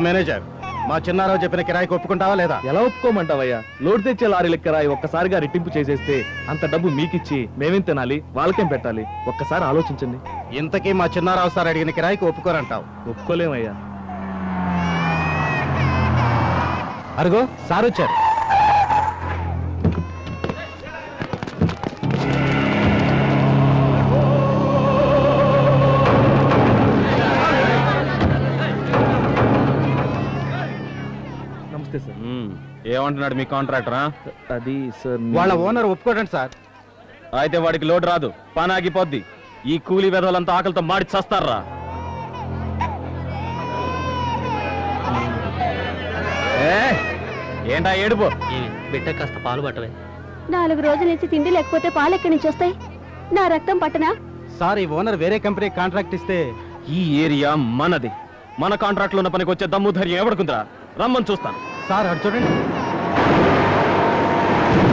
Manager, మా చిన్నారావు చెప్పిన కిరాయికి ఒప్పుకుంటావా లేదా? ఎలా ఒప్పుకోమంటావయ్యా? లోడ్ తెచ్చే లారీల కిరాయి ఒక్కసారిగా రెట్టింపు చేసేస్తే అంత డబ్బు మీకిచ్చి మేమేం తినాలి, వాళ్ళకేం పెట్టాలి? ఒక్కసారి ఆలోచించండి. ఇంతకీ మా చిన్నారావు సార్ అడిగిన కిరాయికి ఒప్పుకోరంటావు? ఒప్పుకోలేమయ్యా. అరుగో సార్ వచ్చారు. నమస్తే సార్. ఏమంటున్నాడు మీ కాంట్రాక్టరా? అది సార్, వాళ్ళ ఓనర్ ఒప్పుకోడండి సార్. అయితే వాడికి లోడ్ రాదు, పని ఆగిపోద్ది. ఈ కూలీ వెధవలంతా ఆకలితో మాడి చస్తారా? ఏంటా ఏడుపు? బిడ్డ కాస్త పాలు పట్టవే. 4 రోజుల నుంచి తిండి లేకపోతే పాలు ఎక్కడి నుంచి వస్తాయి? నా రక్తం పట్టనా? సార్, ఈ ఓనర్ వేరే కంపెనీ కాంట్రాక్ట్ ఇస్తే ఈ ఏరియా మనది. మన కాంట్రాక్ట్ లో ఉన్న పనికి వచ్చే దమ్ము ధైర్యం ఎవడుకుందిరా? రమ్మని చూస్తాను. సార్ అటు చూడండి.